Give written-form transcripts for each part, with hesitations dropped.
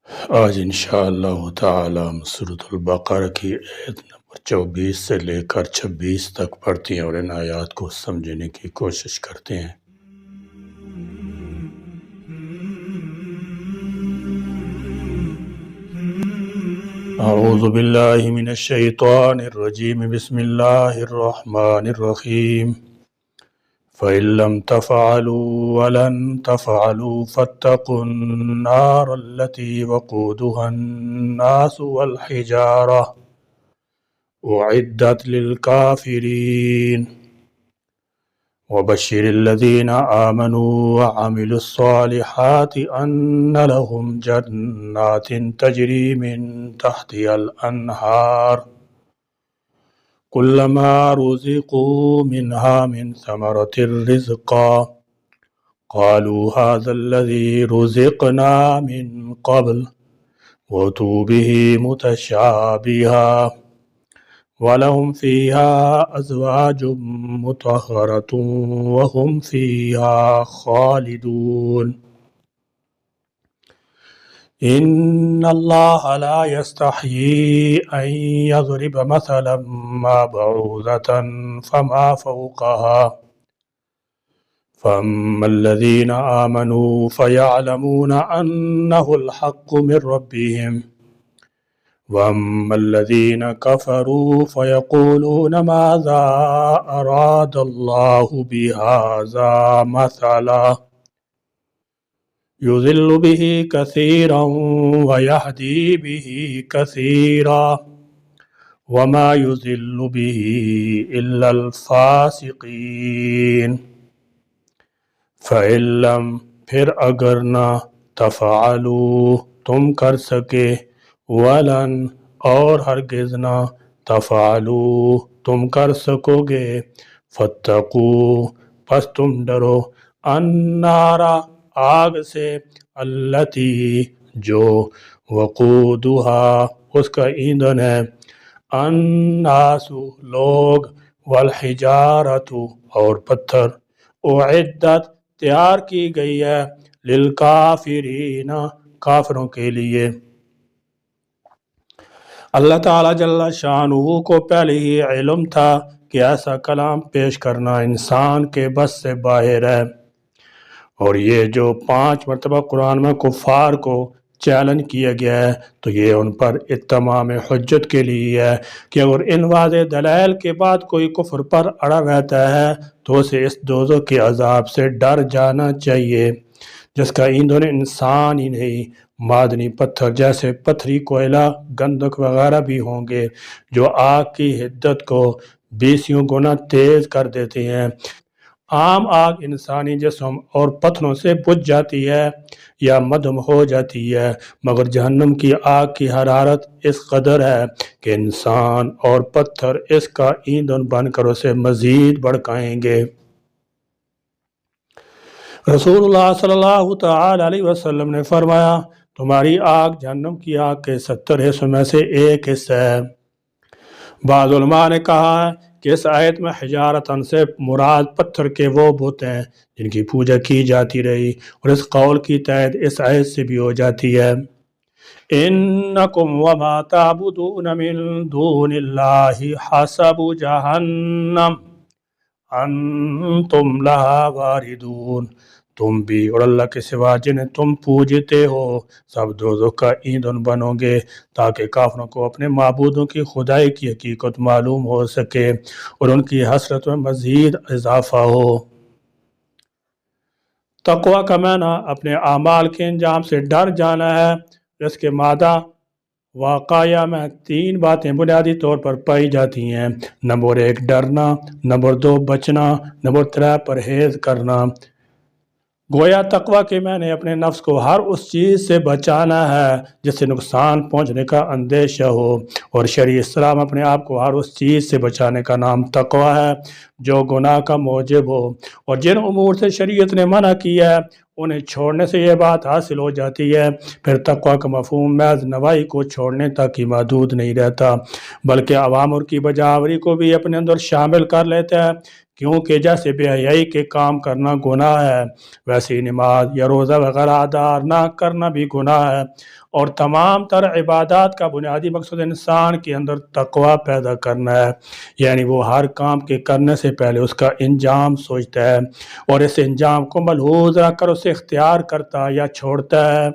آج انشاءاللہ تعالی ہم سورۃ البقرہ کی آیت نمبر 24 سے لے کر 26 تک پڑھتے ہیں اور ان آیات کو سمجھنے کی کوشش کرتے ہیں۔ اعوذ باللہ من الشیطان الرجیم، بسم اللہ الرحمن الرحیم۔ فَإِن لَّمْ تَفْعَلُوا وَلَن تَفْعَلُوا فَاتَّقُوا النَّارَ الَّتِي وَقُودُهَا النَّاسُ وَالْحِجَارَةُ أُعِدَّتْ لِلْكَافِرِينَ وَبَشِّرِ الَّذِينَ آمَنُوا وَعَمِلُوا الصَّالِحَاتِ أَنَّ لَهُمْ جَنَّاتٍ تَجْرِي مِن تَحْتِهَا الْأَنْهَارُ كُلَّمَا رُزِقُوا مِنْهَا مِنْ ثَمَرَةٍ رِزْقًا قَالُوا هَذَا الَّذِي رُزِقْنَا مِنْ قَبْلُ وَأُتُوا بِهِ مُتَشَابِهًا وَلَهُمْ فِيهَا أَزْوَاجٌ مُطَهَّرَةٌ وَهُمْ فِيهَا خَالِدُونَ إِنَّ اللَّهَ لَا يَسْتَحْيِي أَن يَضْرِبَ مَثَلًا مَا بَعُوضَةً فَمَا فَوْقَهَا فَأَمَّا الَّذِينَ آمَنُوا فَيَعْلَمُونَ أَنَّهُ الْحَقُّ مِن رَّبِّهِمْ وَأَمَّا الَّذِينَ كَفَرُوا فَيَقُولُونَ مَاذَا أَرَادَ اللَّهُ بِهَٰذَا مَثَلًا يُضِلُّ بِهِ كَثِيرًا وَيَهْدِي بِهِ كَثِيرًا وَمَا يُضِلُّ بِهِ إِلَّا الْفَاسِقِينَ فَإِن لَّمْ پھر اگر نہ تفعلوا تم کر سکے وَلَن اور ہرگز نہ تفعلوا تم کر سکو گے فَاتَّقُوا پس تم ڈرو النَّارَ آگ سے الَّتِی جو وقودها اس کا ایندھن ہے الناس لوگ والحجارۃ اور پتھر اعدت تیار کی گئی ہے للکافرین کافروں کے لیے۔ اللہ تعالیٰ جل شانہ کو پہلے ہی علم تھا کہ ایسا کلام پیش کرنا انسان کے بس سے باہر ہے، اور یہ جو 5 مرتبہ قرآن میں کفار کو چیلنج کیا گیا ہے تو یہ ان پر اتمام حجت کے لیے ہے کہ اگر ان واضح دلائل کے بعد کوئی کفر پر اڑا رہتا ہے تو اسے اس دوزخ کے عذاب سے ڈر جانا چاہیے جس کا ایندھن انسان ہی نہیں معدنی پتھر جیسے پتھری کوئلہ گندھک وغیرہ بھی ہوں گے جو آگ کی حدت کو 20 گنا تیز کر دیتے ہیں۔ عام آگ انسانی جسم اور پتھروں سے بجھ جاتی ہے یا مدھم ہو جاتی ہے، مگر جہنم کی آگ کی حرارت اس قدر ہے کہ انسان اور پتھر اس کا ایندھن بن کر اسے مزید بھڑکائیں گے۔ رسول اللہ صلی اللہ تعالی علیہ وسلم نے فرمایا تمہاری آگ جہنم کی آگ کے 70 حصوں میں سے ایک حصہ ہے۔ بعض علماء نے کہا ہے کہ اس آیت میں حجارتن سے مراد پتھر کے وہ بت ہیں جن کی پوجا کی جاتی رہی، اور اس قول کی تائید اس آیت سے بھی ہو جاتی ہے انکم وما تعبدون من دون اللہ حسب جہنم انتم لہا واردون، تم بھی اور اللہ کے سوا جنہیں تم پوجتے ہو سب دوزخ کا ایندھن بنو گے تاکہ کافروں کو اپنے معبودوں کی خدائی کی حقیقت معلوم ہو سکے اور ان کی حسرت میں مزید اضافہ ہو۔ تقوی کا معنی اپنے اعمال کے انجام سے ڈر جانا ہے۔ اس کے مادہ واقعہ میں 3 باتیں بنیادی طور پر پائی جاتی ہیں۔ نمبر 1 ڈرنا، نمبر 2 بچنا، نمبر 3 پرہیز کرنا۔ گویا تقوی کے معنی اپنے نفس کو ہر اس چیز سے بچانا ہے جس سے نقصان پہنچنے کا اندیشہ ہو، اور شرعی اسلام اپنے آپ کو ہر اس چیز سے بچانے کا نام تقوی ہے جو گناہ کا موجب ہو، اور جن امور سے شریعت نے منع کیا ہے انہیں چھوڑنے سے یہ بات حاصل ہو جاتی ہے۔ پھر تقوی کا مفہوم محض نواہی کو چھوڑنے تک ہی محدود نہیں رہتا بلکہ اوامر کی بجاوری کو بھی اپنے اندر شامل کر لیتا ہے کیونکہ جیسے بے حیائی کے کام کرنا گناہ ہے، ویسے ہی نماز یا روزہ وغیرہ ادا نہ کرنا بھی گناہ ہے۔ اور تمام تر عبادات کا بنیادی مقصد انسان کے اندر تقوی پیدا کرنا ہے، یعنی وہ ہر کام کے کرنے سے پہلے اس کا انجام سوچتا ہے اور اس انجام کو ملحوظ رکھ کر اسے اختیار کرتا یا چھوڑتا ہے۔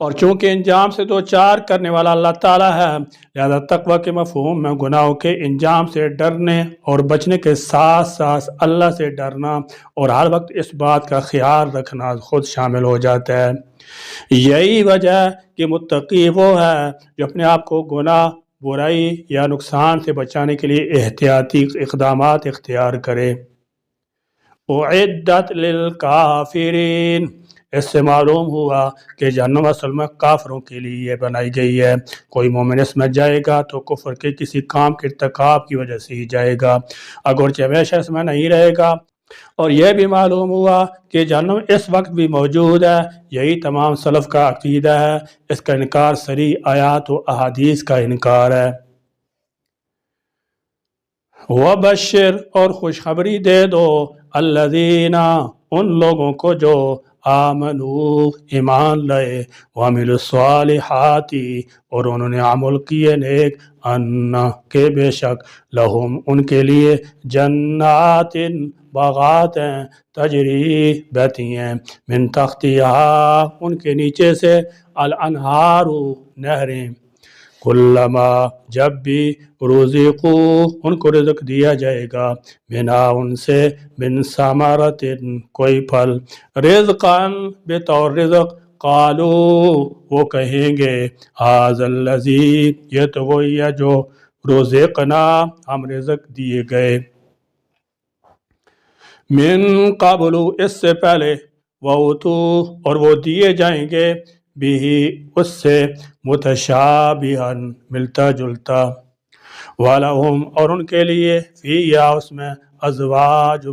اور چونکہ انجام سے دو چار کرنے والا اللہ تعالیٰ ہے، لہذا تقوی کے مفہوم میں گناہوں کے انجام سے ڈرنے اور بچنے کے ساتھ ساتھ اللہ سے ڈرنا اور ہر وقت اس بات کا خیال رکھنا خود شامل ہو جاتا ہے۔ یہی وجہ ہے کہ متقی وہ ہے جو اپنے آپ کو گناہ، برائی یا نقصان سے بچانے کے لیے احتیاطی اقدامات اختیار کرے۔ اعدت للکافرین، اس سے معلوم ہوا کہ جہنم اصل میں کافروں کے لیے بنائی گئی ہے۔ کوئی مومن اس میں جائے گا تو کفر کے کسی کام کے ارتکاب کی وجہ سے ہی جائے گا، اگرچہ ہمیشہ اس میں نہیں رہے گا۔ اور یہ بھی معلوم ہوا کہ جہنم اس وقت بھی موجود ہے، یہی تمام سلف کا عقیدہ ہے، اس کا انکار صریح آیات و احادیث کا انکار ہے۔ وبشر، اور خوشخبری دے دو، الذین، ان لوگوں کو جو آمنو، ایمان لائے، وعملوا الصالحات، اور انہوں نے عمل کیے نیک، ان، کہ بے شک، لہم، ان کے لیے، جنات، باغات ہیں، تجری، بہتی ہیں، من تحتہا، ان کے نیچے سے، الانہار، نہریں، کلما، جب بھی، رزقو، ان کو رزق دیا جائے گا، منہا، ان سے، من ثمرۃ، کوئی پھل، رزقاً، بطور رزق، قالو، وہ کہیں گے، ھذا الذی، یہ تو وہی ہے جو رزقنا، ہم رزق دیے گئے، من قبل، اس سے پہلے، وَأُوتُو، اور وہ دیے جائیں گے، بھی، اس سے، متشابہاً، ملتا جلتا، وَلَهُمْ، اور ان کے لیے، فیہا، اس میں، ازواج،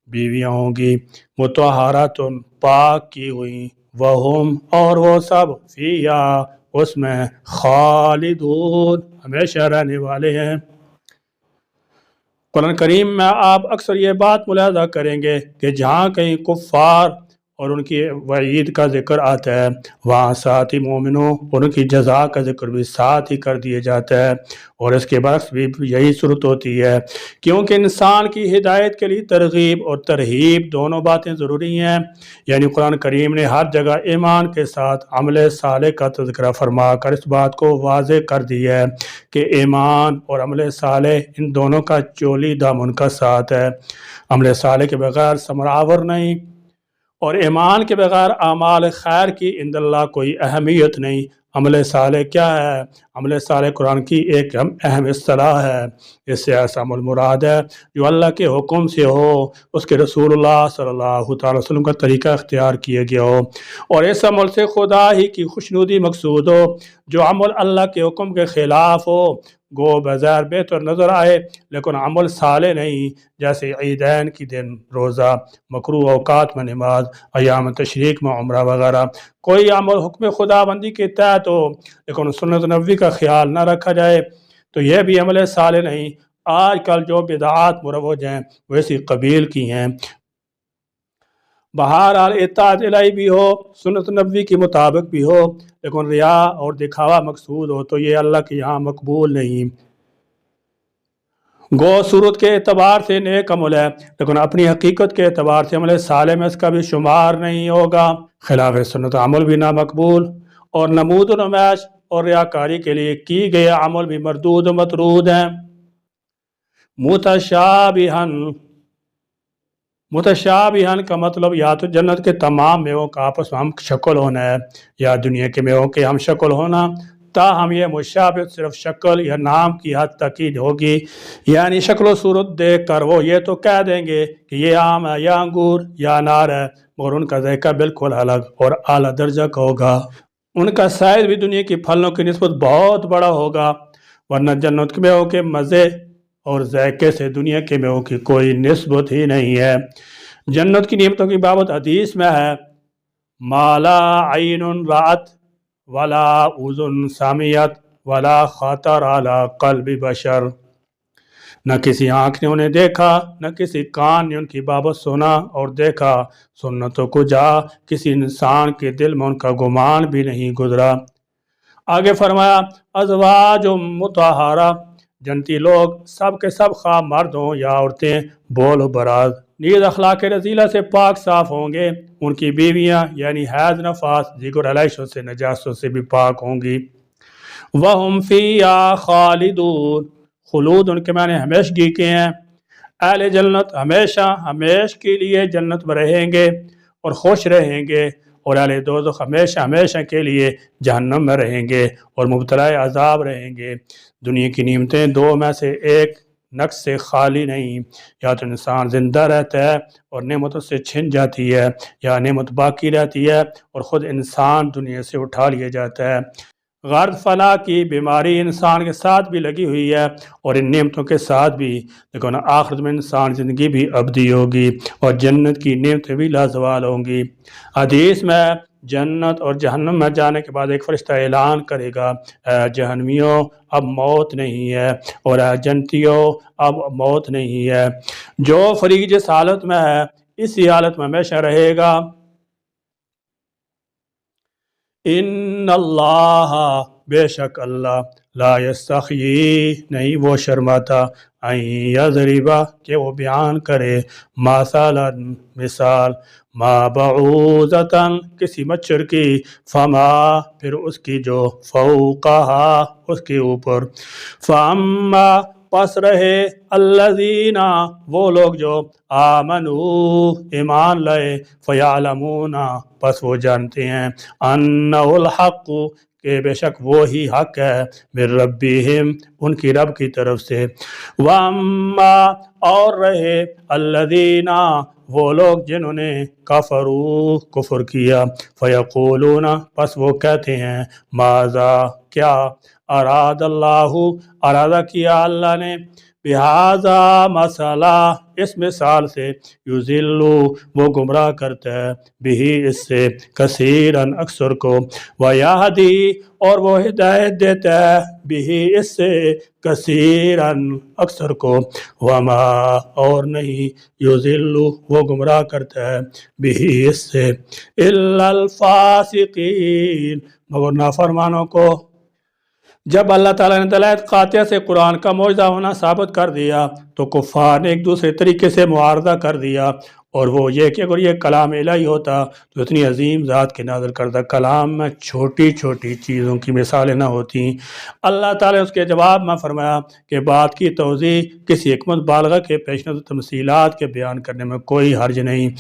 بیویاں ہوں گی، مطہرات، پاک کی ہوئی، وہم، اور وہ سب، فیہا، اس میں، خالدون، ہمیشہ رہنے والے ہیں۔ قرآن کریم میں آپ اکثر یہ بات ملاحظہ کریں گے کہ جہاں کہیں کفار اور ان کی وعید کا ذکر آتا ہے، وہاں ساتھ ہی مومنوں اور ان کی جزا کا ذکر بھی ساتھ ہی کر دیا جاتا ہے، اور اس کے برعکس بھی یہی صورت ہوتی ہے، کیونکہ انسان کی ہدایت کے لیے ترغیب اور ترہیب دونوں باتیں ضروری ہیں۔ یعنی قرآن کریم نے ہر جگہ ایمان کے ساتھ عمل صالح کا تذکرہ فرما کر اس بات کو واضح کر دیا ہے کہ ایمان اور عمل صالح، ان دونوں کا چولی دامن کا ساتھ ہے۔ عمل صالح کے بغیر ثمرآور نہیں، اور ایمان کے بغیر اعمال خیر کی عند اللہ کوئی اہمیت نہیں۔ عمل صالح کیا ہے؟ عمل صالح قرآن کی ایک اہم اصطلاح ہے، اس سے ایسا عمل مراد ہے جو اللہ کے حکم سے ہو، اس کے رسول اللہ صلی اللہ تعالی وسلم کا طریقہ اختیار کیا گیا ہو، اور اس عمل سے خدا ہی کی خوشنودی مقصود ہو۔ جو عمل اللہ کے حکم کے خلاف ہو، گو بظاہر بہتر نظر آئے لیکن عمل صالح نہیں، جیسے عیدین کی دن روزہ، مکروہ اوقات میں نماز، ایام تشریق میں عمرہ وغیرہ۔ کوئی عمل حکم خدا بندی کے تحت ہو لیکن سنت نبوی کا خیال نہ رکھا جائے تو یہ بھی عمل صالح نہیں۔ آج کل جو بدعات مروج ہیں وہ اسی قبیل کی ہیں۔ بہرحال اطاعت الہی بھی ہو، سنت نبوی کے مطابق بھی ہو، لیکن ریا اور دکھاوا مقصود ہو تو یہ اللہ کے یہاں مقبول نہیں۔ گو صورت کے اعتبار سے نیک عمل ہے لیکن اپنی حقیقت کے اعتبار سے عمل صالح میں اس کا بھی شمار نہیں ہوگا۔ خلاف سنت عمل بھی نامقبول، اور نمود و نمائش اور ریاکاری کے لیے کی گئے عمل بھی مردود و مطرود ہیں۔ متشابہن کا مطلب یا تو جنت کے تمام میووں کا آپس میں ہم شکل ہونا ہے، یا دنیا کے میووں کے ہم شکل ہونا، تاہم یہ مشابہت صرف شکل یا نام کی حد تک ہی ہوگی، یعنی شکل و صورت دیکھ کر وہ یہ تو کہہ دیں گے کہ یہ آم ہے یا انگور یا انار ہے، مگر ان کا ذائقہ بالکل الگ اور اعلیٰ درجہ کا ہوگا، ان کا سائز بھی دنیا کی پھلوں کی نسبت بہت بڑا ہوگا، ورنہ جنت کے میووں کے مزے اور ذائقے سے دنیا کے میووں کی کوئی نسبت ہی نہیں ہے۔ جنت کی نعمتوں کی بابت حدیث میں ہے، ما لا عین رأت ولا اذن سمعت ولا خطر علی قلب بشر، نہ کسی آنکھ نے انہیں دیکھا نہ کسی کان نے ان کی بابت سنا اور دیکھا سنتوں کو جا کسی انسان کے دل میں ان کا گمان بھی نہیں گزرا۔ آگے فرمایا ازواج مطہرہ، جنتی لوگ سب کے سب خواہ مرد ہوں یا عورتیں بول و براز نیز اخلاق رذیلہ سے پاک صاف ہوں گے، ان کی بیویاں یعنی حیض نفاس دیگر علائشوں سے نجاستوں سے بھی پاک ہوں گی۔ وَهُمْ فِيهَا خَالِدُونَ، خلود ان کے معنی ہمیشگی کے ہیں۔ اہل جنت ہمیشہ ہمیش کے لیے جنت میں رہیں گے اور خوش رہیں گے، اور اہل دوزخ ہمیشہ ہمیشہ کے لیے جہنم میں رہیں گے اور مبتلا عذاب رہیں گے۔ دنیا کی نعمتیں دو میں سے ایک نقص سے خالی نہیں، یا تو انسان زندہ رہتا ہے اور نعمتوں سے چھن جاتی ہے، یا نعمت باقی رہتی ہے اور خود انسان دنیا سے اٹھا لیا جاتا ہے۔ غرض فلاح کی بیماری انسان کے ساتھ بھی لگی ہوئی ہے اور ان نعمتوں کے ساتھ بھی، لیکن آخرت میں انسان زندگی بھی ابدی ہوگی اور جنت کی نعمتیں بھی لازوال ہوں گی۔ حدیث میں جنت اور جہنم میں جانے کے بعد ایک فرشتہ اعلان کرے گا، اے جہنمیوں اب موت نہیں ہے، اور اے جنتیوں اب موت نہیں ہے۔ جو فریق جس حالت میں ہے اسی حالت میں ہمیشہ رہے گا۔ ان اللہ، بے شک اللہ، لا یستحیی، نہیں وہ شرماتا، ان یضربا، کہ وہ بیان کرے، مثلا مثال، ما بعوضتاً، کسی مچھر کی، فما، پھر اس کی جو، فوقہا، اس کے اوپر، فاما، پس رہے، الذین، وہ لوگ جو، آمنوا، ایمان لائے، فیعلمون، پس وہ جانتے ہیں، انہ الحق، کہ بے شک وہی حق ہے، من ربہم، ان کی رب کی طرف سے، واما، اور رہے، الذین، وہ لوگ جنہوں نے کفروا، کفر کیا، فیقولون، پس وہ کہتے ہیں، ماذا، کیا، اراد اللہ، ارادہ کیا اللہ نے، بہذا، مسئلہ، اس مثال سے، یضل، وہ گمراہ کرتا ہے، بہی، اس سے، کثیراً، اکثر کو، ویہدی، اور وہ ہدایت دیتا ہے، بہی، اس سے، کثیراً، اکثر کو، وما، اور نہیں، یضل، وہ گمراہ کرتا ہے، بہی، اس سے، الا الفاسقین، مگر نافرمانوں کو۔ جب اللہ تعالیٰ نے دلائل قاطعہ سے قرآن کا معجزہ ہونا ثابت کر دیا تو کفار نے ایک دوسرے طریقے سے معارضہ کر دیا، اور وہ یہ کہ اگر یہ کلام الہی ہوتا تو اتنی عظیم ذات کے نازل کردہ کلام میں چھوٹی چھوٹی چیزوں کی مثالیں نہ ہوتیں۔ اللہ تعالیٰ نے اس کے جواب میں فرمایا کہ بات کی توضیح کسی حکمت بالغہ کے پیش نظر تمثیلات کے بیان کرنے میں کوئی حرج نہیں،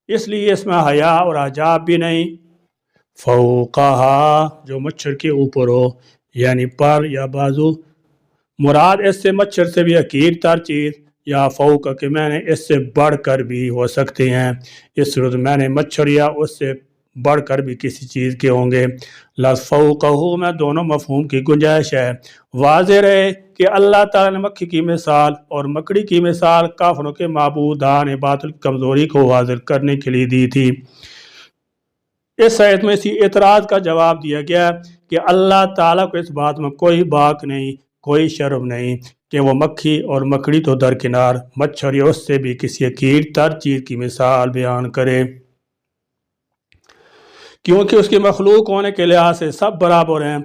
اس لیے اس میں حیا اور عجاب بھی نہیں۔ فوقہا، جو مچھر کے اوپر ہو، یعنی پر یا بازو، مراد اس سے مچھر سے بھی حقیر تر چیز، یا فوق کے معنی اس سے بڑھ کر بھی ہو سکتے ہیں، اس صورت میں نے مچھر یا اس سے بڑھ کر بھی کسی چیز کے ہوں گے۔ لفظ فوقہ میں دونوں مفہوم کی گنجائش ہے۔ واضح رہے کہ اللہ تعالیٰ نے مکھی کی مثال اور مکڑی کی مثال کافروں کے معبودان باطل کی کمزوری کو واضح کرنے کے لیے دی تھی۔ اس آیت میں اسی اعتراض کا جواب دیا گیا کہ اللہ تعالیٰ کو اس بات میں کوئی باک نہیں، کوئی شرم نہیں کہ وہ مکھی اور مکڑی تو درکنار، مچھر یا اس سے بھی کسی حقیر تر چیز کی مثال بیان کرے، کیونکہ اس کی مخلوق ہونے کے لحاظ سے سب برابر ہیں۔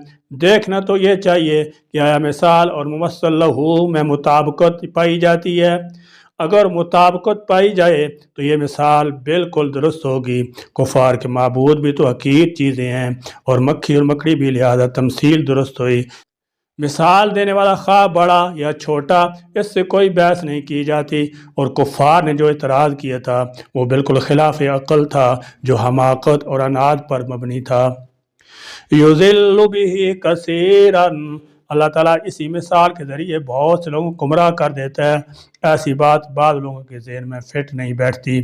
دیکھنا تو یہ چاہیے کہ آیا مثال اور ممثل لہو میں مطابقت پائی جاتی ہے۔ اگر مطابقت پائی جائے تو یہ مثال بالکل درست ہوگی۔ کفار کے معبود بھی تو حقیر چیزیں ہیں اور مکھی اور مکڑی بھی، لہذا تمثیل درست ہوئی۔ مثال دینے والا خواہ بڑا یا چھوٹا، اس سے کوئی بحث نہیں کی جاتی، اور کفار نے جو اعتراض کیا تھا وہ بالکل خلاف عقل تھا، جو حماقت اور عناد پر مبنی تھا۔ یضل بہ کثیراً، اللہ تعالیٰ اسی مثال کے ذریعے بہت سے لوگوں کو گمراہ کر دیتا ہے۔ ایسی بات بعض لوگوں کے ذہن میں فٹ نہیں بیٹھتی،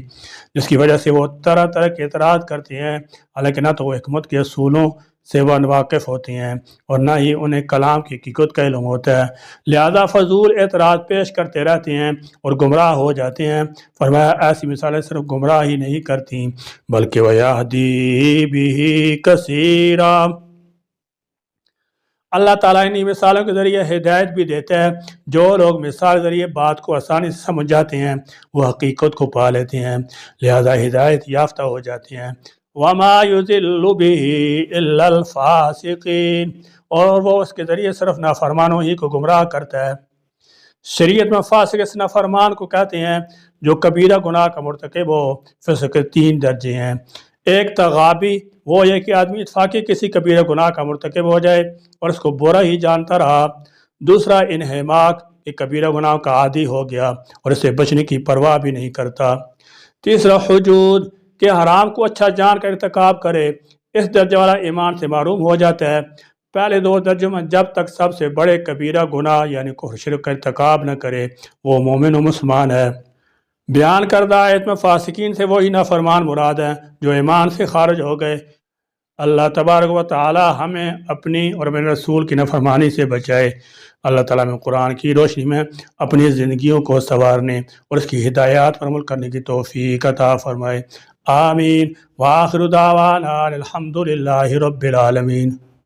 جس کی وجہ سے وہ طرح طرح کے اعتراض کرتے ہیں، حالانکہ نہ تو وہ حکمت کے اصولوں سے وہ واقف ہوتے ہیں اور نہ ہی انہیں کلام کی حقیقت کا علم ہوتا ہے، لہذا فضول اعتراض پیش کرتے رہتے ہیں اور گمراہ ہو جاتے ہیں۔ فرمایا ایسی مثالیں صرف گمراہ ہی نہیں کرتی بلکہ وَيَهْدِي بِهِ كَثِيرًا، اللہ تعالیٰ انہی مثالوں کے ذریعے ہدایت بھی دیتا ہے۔ جو لوگ مثال کے ذریعے بات کو آسانی سے سمجھ جاتے ہیں وہ حقیقت کو پا لیتے ہیں، لہذا ہدایت یافتہ ہو جاتے ہیں۔ وَمَا يُضِلُّ بِهِ إِلَّا الْفَاسِقِينَ، اور وہ اس کے ذریعے صرف نافرمانوں ہی کو گمراہ کرتا ہے۔ شریعت میں فاسق اس نافرمان کو کہتے ہیں جو کبیرہ گناہ کا مرتکب ہو۔ فسق کے 3 درجے ہیں۔ ایک تغابی، وہ یہ کہ آدمی اتفاقی کسی کبیرہ گناہ کا مرتکب ہو جائے اور اس کو برا ہی جانتا رہا۔ دوسرا انہماک، کہ کبیرہ گناہ کا عادی ہو گیا اور اسے بچنے کی پرواہ بھی نہیں کرتا۔ تیسرا حجود، کہ حرام کو اچھا جان کر ارتکاب کرے۔ اس درجے والا ایمان سے معروم ہو جاتا ہے۔ پہلے 2 درجوں میں جب تک سب سے بڑے کبیرہ گناہ یعنی کفر شرک کا ارتکاب نہ کرے وہ مومن و مسلمان ہے۔ بیان کردہ آیت میں فاسقین سے وہی نافرمان مراد ہیں جو ایمان سے خارج ہو گئے۔ اللہ تبارک و تعالی ہمیں اپنی اور اپنے رسول کی نافرمانی سے بچائے۔ اللہ تعالیٰ میں قرآن کی روشنی میں اپنی زندگیوں کو سنوارنے اور اس کی ہدایات پر عمل کرنے کی توفیق عطا فرمائے۔ آمین۔ وآخر دعوانا الحمد للہ رب العالمین۔